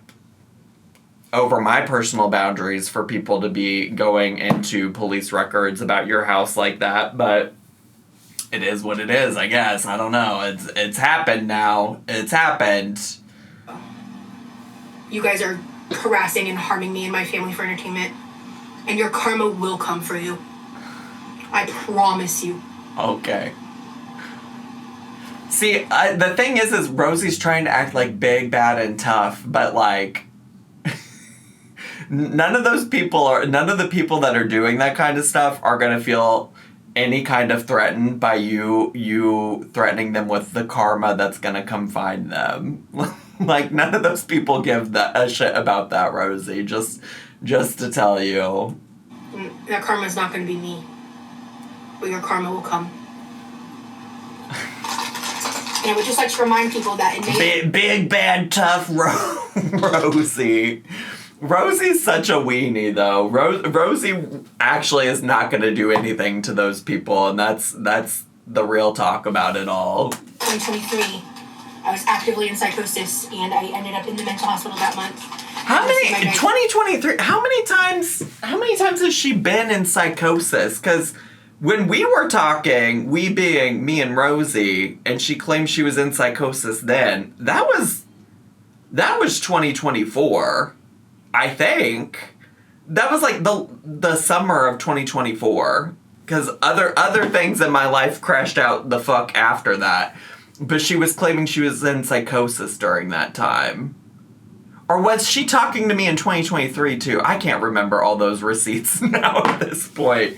over my personal boundaries for people to be going into police records about your house like that, but it is what it is, I guess. I don't know. It's happened now. It's happened. You guys are harassing and harming me and my family for entertainment, and your karma will come for you. I promise you. Okay. See, the thing is Rosie's trying to act like big, bad, and tough, but like none of the people that are doing that kind of stuff are gonna feel any kind of threatened by you threatening them with the karma that's gonna come find them. Like, none of those people give a shit about that, Rosie. Just to tell you. That karma's not gonna be me. But your karma will come. And I would just like to remind people that in May... Big, bad, tough Rosie. Rosie's such a weenie, though. Rosie actually is not going to do anything to those people, and that's the real talk about it all. 2023, I was actively in psychosis, and I ended up in the mental hospital that month. 2023, how many times has she been in psychosis? Because when we were talking, we being me and Rosie, and she claimed she was in psychosis then, that was 2024. I think that was like the summer of 2024, because other things in my life crashed out the fuck after that. But she was claiming she was in psychosis during that time. Or was she talking to me in 2023 too? I can't remember all those receipts now at this point.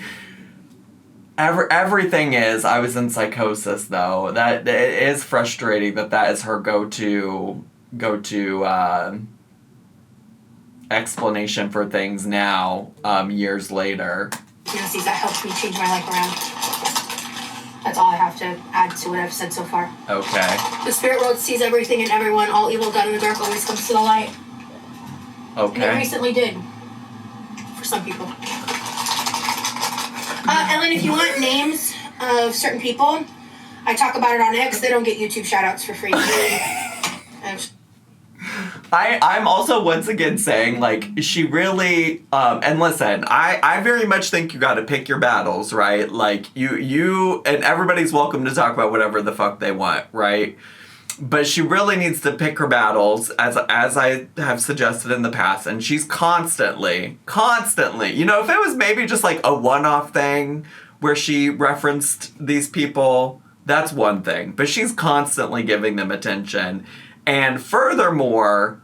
Everything is I was in psychosis, though. That it is frustrating that is her go-to explanation for things now, years later. That helped me change my life around. That's all I have to add to what I've said so far. Okay. The spirit world sees everything and everyone. All evil done in the dark always comes to the light. Okay. And it recently did. For some people. Ellen, if you want names of certain people, I talk about it on X. They don't get YouTube shoutouts for free. I'm also once again saying, like, she really, and listen, I very much think you gotta pick your battles, right? Like, you, and everybody's welcome to talk about whatever the fuck they want, right? But she really needs to pick her battles, as I have suggested in the past, and she's constantly, if it was maybe just like a one-off thing where she referenced these people, that's one thing, but she's constantly giving them attention. And furthermore,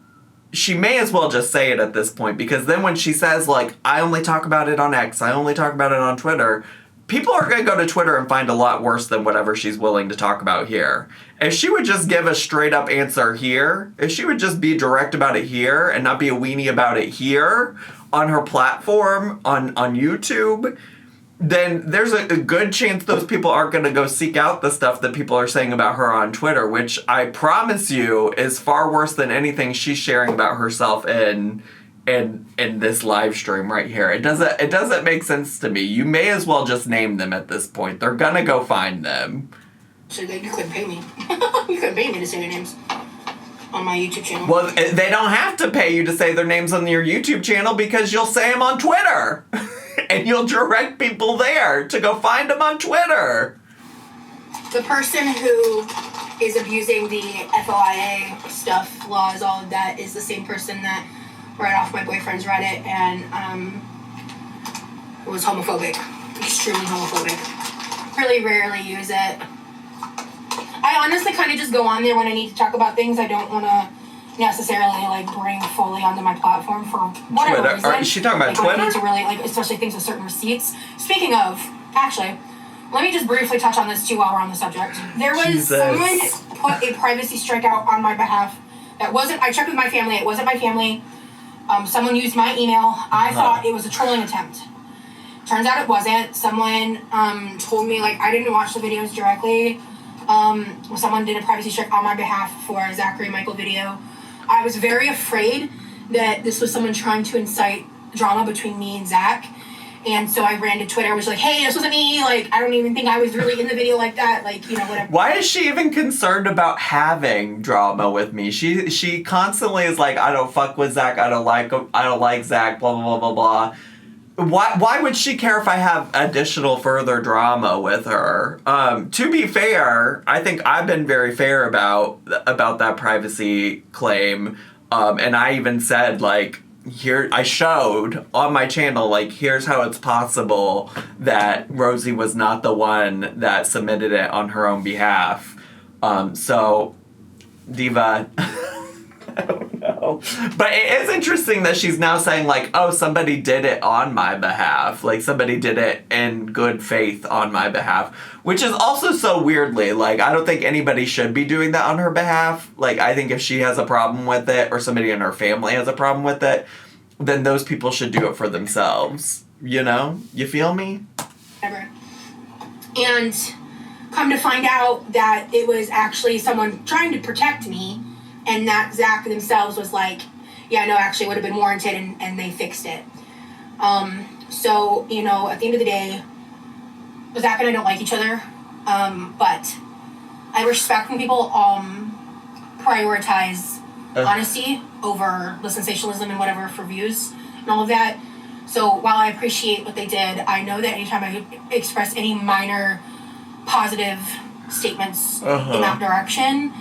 she may as well just say it at this point, because then when she says, like, I only talk about it on X, I only talk about it on Twitter, people are going to go to Twitter and find a lot worse than whatever she's willing to talk about here. If she would just give a straight-up answer here, if she would just be direct about it here and not be a weenie about it here on her platform, on YouTube, then there's a good chance those people aren't going to go seek out the stuff that people are saying about her on Twitter, which I promise you is far worse than anything she's sharing about herself in this live stream right here. It doesn't make sense to me. You may as well just name them at this point. They're going to go find them. So you couldn't pay me. You couldn't pay me to say their names on my YouTube channel. Well, they don't have to pay you to say their names on your YouTube channel, because you'll say them on Twitter. And you'll direct people there to go find them on Twitter. The person who is abusing the FOIA stuff, laws, all of that, is the same person that read off my boyfriend's Reddit and was homophobic. Extremely homophobic. Really rarely use it. I honestly kind of just go on there when I need to talk about things I don't want to necessarily like bring fully onto my platform for whatever Twitter. reason. Is she talking about like, when I Twitter? need to really, like, especially things with certain receipts. Speaking of, actually, let me just briefly touch on this too while we're on the subject. There was someone put a privacy strikeout on my behalf that wasn't, I checked with my family, it wasn't my family. Someone used my email. I thought it was a trolling attempt. Turns out it wasn't. Someone told me, like, I didn't watch the videos directly. Someone did a privacy strike on my behalf for a Zachary Michael video. I was very afraid that this was someone trying to incite drama between me and Zach. And so I ran to Twitter, was like, hey, this wasn't me. Like, I don't even think I was really in the video like that. Like, you know, whatever. Why is she even concerned about having drama with me? She constantly is like, I don't fuck with Zach. I don't like Zach, blah, blah, blah, blah, blah. Why would she care if I have additional further drama with her? To be fair, I think I've been very fair about that privacy claim. And I even said, like, here, I showed on my channel, like, here's how it's possible that Rosie was not the one that submitted it on her own behalf. So, Diva, I don't know. But it is interesting that she's now saying, like, oh, somebody did it on my behalf. Like, somebody did it in good faith on my behalf. Which is also so weirdly, like, I don't think anybody should be doing that on her behalf. Like, I think if she has a problem with it, or somebody in her family has a problem with it, then those people should do it for themselves. You know? You feel me? Whatever. And come to find out that it was actually someone trying to protect me, and that Zach themselves was like, yeah, no, actually it would have been warranted, and they fixed it. So, you know, at the end of the day, Zach and I don't like each other, but I respect when people prioritize honesty over the sensationalism and whatever for views and all of that. So while I appreciate what they did, I know that anytime I express any minor positive statements in that direction,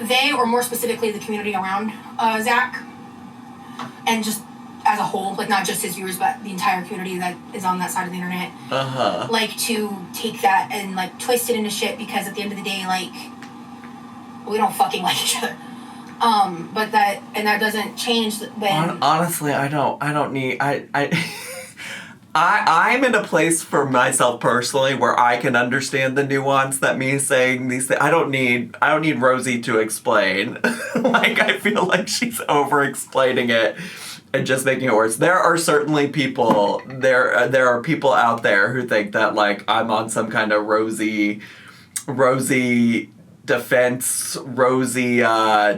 they, or more specifically the community around Zach, and just as a whole, like not just his viewers, but the entire community that is on that side of the internet, like to take that and like twist it into shit, because at the end of the day, like, we don't fucking like each other. But that doesn't change when... Honestly, I'm in a place for myself personally where I can understand the nuance that me saying these things. I don't need Rosie to explain. Like, I feel like she's over-explaining it and just making it worse. There are certainly people, there are people out there who think that, like, I'm on some kind of Rosie defense, Rosie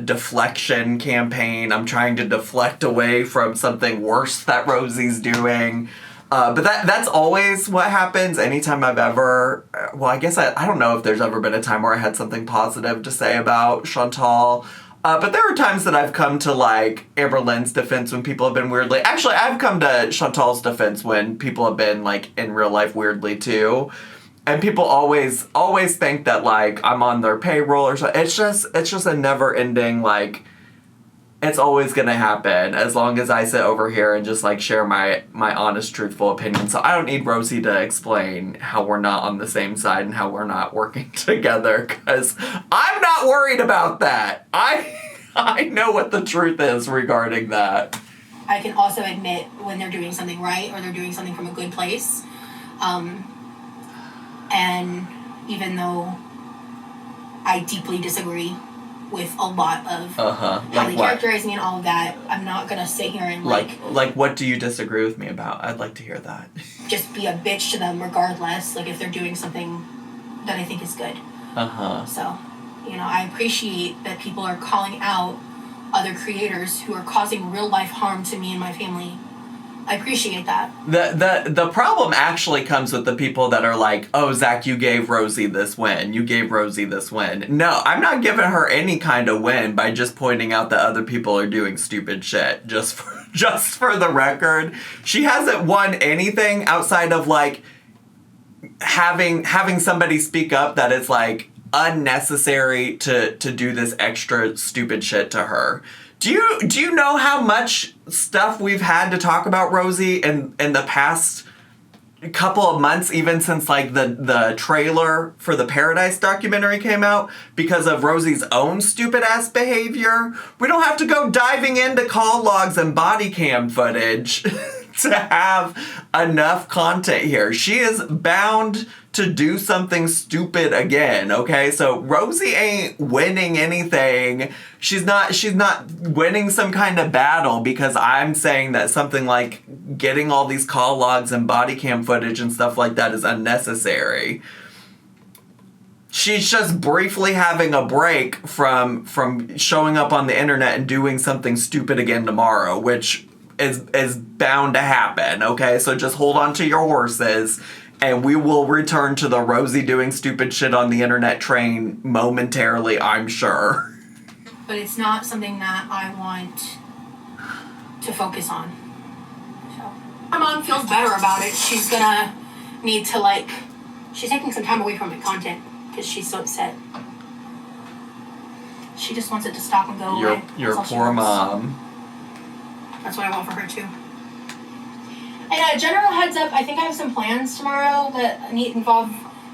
deflection campaign. I'm trying to deflect away from something worse that Rosie's doing. But that's always what happens anytime I've ever... Well, I guess I don't know if there's ever been a time where I had something positive to say about Chantal. But there are times that I've come to, like, Amber Lynn's defense when people have been weirdly... Actually, I've come to Chantal's defense when people have been, like, in real life weirdly, too. And people always think that, like, I'm on their payroll or something. It's just a never-ending, like... It's always gonna happen as long as I sit over here and just, like, share my honest, truthful opinion. So I don't need Rosie to explain how we're not on the same side and how we're not working together, because I'm not worried about that. I know what the truth is regarding that. I can also admit when they're doing something right or they're doing something from a good place. And even though I deeply disagree with a lot of how they characterize me and all of that, I'm not gonna sit here and like what do you disagree with me about? I'd like to hear that. Just be a bitch to them regardless, like if they're doing something that I think is good. So, you know, I appreciate that people are calling out other creators who are causing real life harm to me and my family. I appreciate that. The problem actually comes with the people that are like, oh, Zach, you gave Rosie this win. You gave Rosie this win. No, I'm not giving her any kind of win by just pointing out that other people are doing stupid shit. Just for the record, she hasn't won anything outside of, like, having somebody speak up that it's like, unnecessary to do this extra stupid shit to her. Do you know how much stuff we've had to talk about Rosie in the past couple of months, even since like the trailer for the Paradise documentary came out, because of Rosie's own stupid ass behavior? We don't have to go diving into call logs and body cam footage to have enough content here. She is bound to do something stupid again, okay? So Rosie ain't winning anything. She's not winning some kind of battle because I'm saying that something like getting all these call logs and body cam footage and stuff like that is unnecessary. She's just briefly having a break from showing up on the internet and doing something stupid again tomorrow, which is bound to happen, okay? So just hold on to your horses, and we will return to the Rosie doing stupid shit on the internet train momentarily, I'm sure. But it's not something that I want to focus on. So my mom feels better about it. She's gonna need to she's taking some time away from my content because she's so upset. She just wants it to stop and go away. Your poor mom. That's what I want for her too. And general heads up, I think I have some plans tomorrow that involve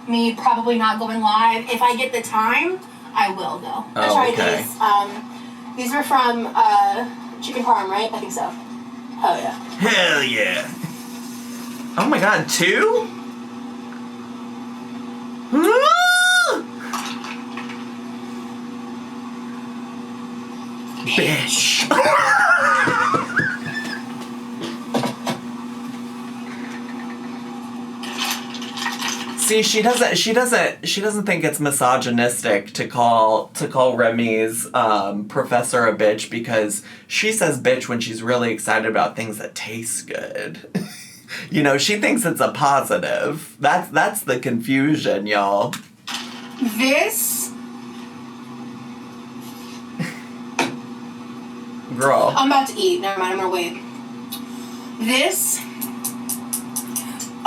me probably not going live. If I get the time, I will though. I'll try these. These are from Chicken Farm, right? I think so. Hell yeah. Hell yeah. Oh my god, 2? Bitch. See, she doesn't think it's misogynistic to call Remy's professor a bitch because she says bitch when she's really excited about things that taste good. You know, she thinks it's a positive. That's the confusion, y'all. This girl. I'm about to eat. Never mind, I'm gonna wait. This.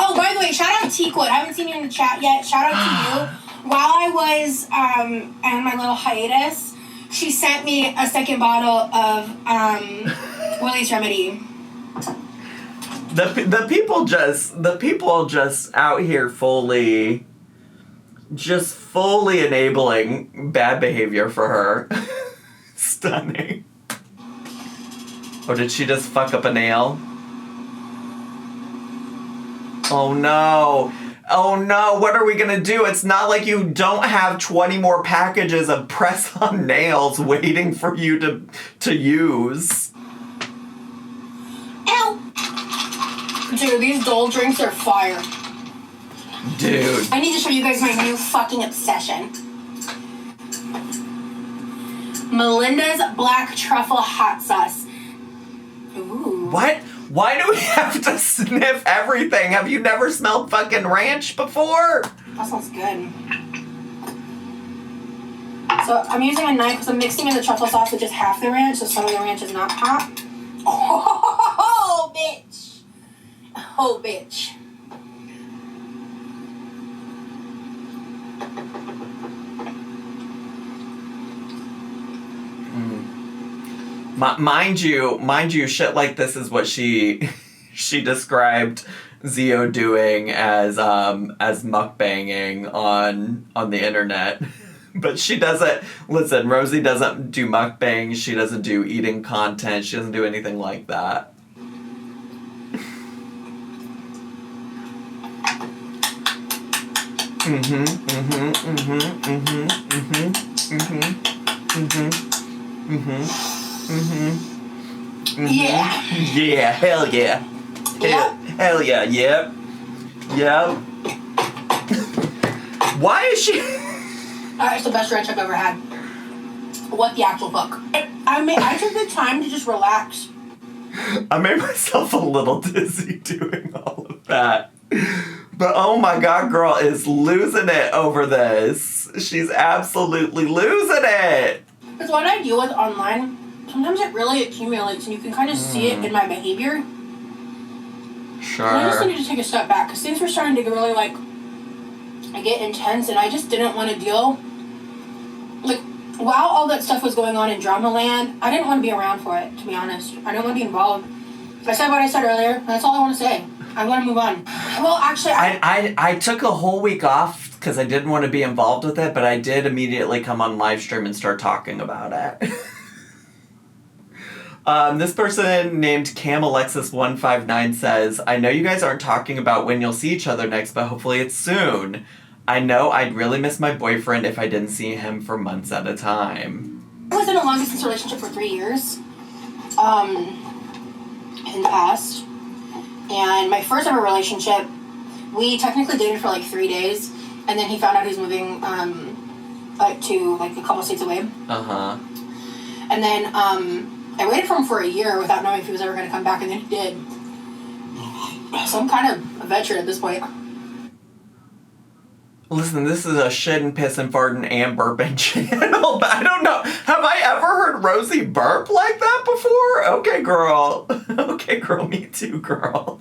Oh, by the way, shout out Teakwood. I haven't seen you in the chat yet. Shout out to you. While I was on my little hiatus, she sent me a second bottle of Willie's Remedy. The people just out here fully enabling bad behavior for her. Stunning. Oh, did she just fuck up a nail? Oh no. Oh no, what are we gonna do? It's not like you don't have 20 more packages of press-on nails waiting for you to use. Ow! Dude, these Dole drinks are fire. Dude. I need to show you guys my new fucking obsession. Melinda's Black Truffle Hot Sauce. Ooh. What? Why do we have to sniff everything? Have you never smelled fucking ranch before? That sounds good. So I'm using a knife because I'm mixing in the truffle sauce with just half the ranch, so some of the ranch is not hot. Oh, bitch. Oh, bitch. Mind you, shit like this is what she described Zio doing as mukbanging on the internet. But she doesn't, listen, Rosie doesn't do mukbangs, she doesn't do eating content, she doesn't do anything like that. Yeah. Yeah, hell yeah. Yep. Hell yeah, yep. Yep. Why is she... It's the best ranch I've ever had. What the actual fuck? I took the time to just relax. I made myself a little dizzy doing all of that. But oh my god, girl is losing it over this. She's absolutely losing it. Because what I deal with online, sometimes it really accumulates and you can kind of see it in my behavior. Sure. And I just need to take a step back because things were starting to really I get intense and I just didn't want to deal like, while all that stuff was going on in Drama Land, I didn't want to be around for it, to be honest. I didn't want to be involved. I said what I said earlier, and that's all I want to say. I want to move on. Well, actually, I took a whole week off because I didn't want to be involved with it, but I did immediately come on live stream and start talking about it. This person named CamAlexis159 says, I know you guys aren't talking about when you'll see each other next, but hopefully it's soon. I know I'd really miss my boyfriend if I didn't see him for months at a time. I was in a long-distance relationship for 3 years in the past. And my first ever relationship, we technically dated for like 3 days, and then he found out he was moving to like a couple states away. Uh-huh. And then I waited for him for a year without knowing if he was ever going to come back, and then he did. So I'm kind of a veteran at this point. Listen, this is a shit and piss and farting and burping channel, but I don't know. Have I ever heard Rosie burp like that before? Okay, girl. Okay, girl. Me too, girl.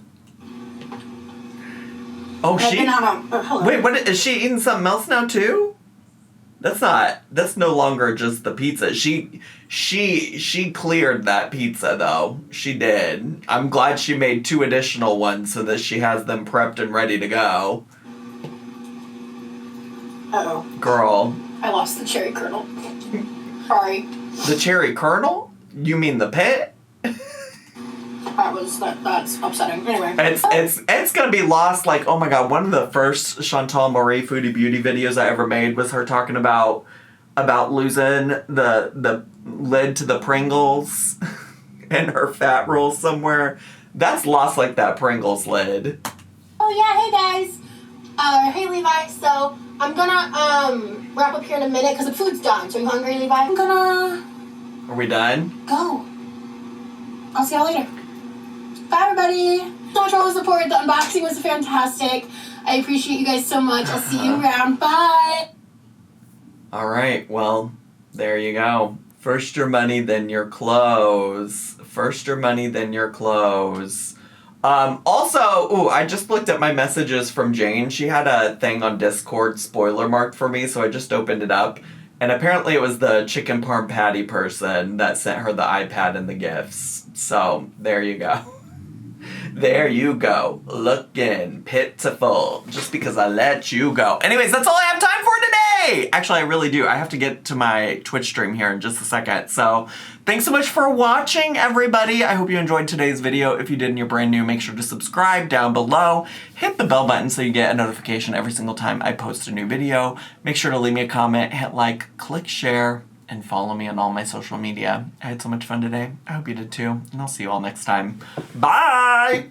Oh, wait, what, is she eating something else now, too? That's no longer just the pizza. She cleared that pizza, though. She did. I'm glad she made 2 additional ones so that she has them prepped and ready to go. Uh-oh. Girl. I lost the cherry kernel. Sorry. The cherry kernel? You mean the pit? That's upsetting. Anyway. It's gonna be lost. Like, oh my god, one of the first Chantal Marie Foodie Beauty videos I ever made was her talking about losing the lid to the Pringles and her fat roll somewhere. That's lost like that Pringles lid. Oh yeah, hey guys. Hey Levi, so I'm gonna wrap up here in a minute because the food's done. So you hungry, Levi? I'm gonna... Are we done? Go. I'll see y'all later. Bye, everybody. So much for all the support. The unboxing was fantastic. I appreciate you guys so much. I'll see you around. Bye. All right. Well, there you go. First your money, then your clothes. First your money, then your clothes. Also, I just looked at my messages from Jane. She had a thing on Discord spoiler marked for me, so I just opened it up. And apparently it was the chicken parm patty person that sent her the iPad and the gifts. So, there you go. There you go. Looking pitiful. Just because I let you go. Anyways, that's all I have time for today! Actually, I really do. I have to get to my Twitch stream here in just a second. So, thanks so much for watching, everybody. I hope you enjoyed today's video. If you did and you're brand new, make sure to subscribe down below. Hit the bell button so you get a notification every single time I post a new video. Make sure to leave me a comment, hit like, click share, and follow me on all my social media. I had so much fun today. I hope you did too. And I'll see you all next time. Bye!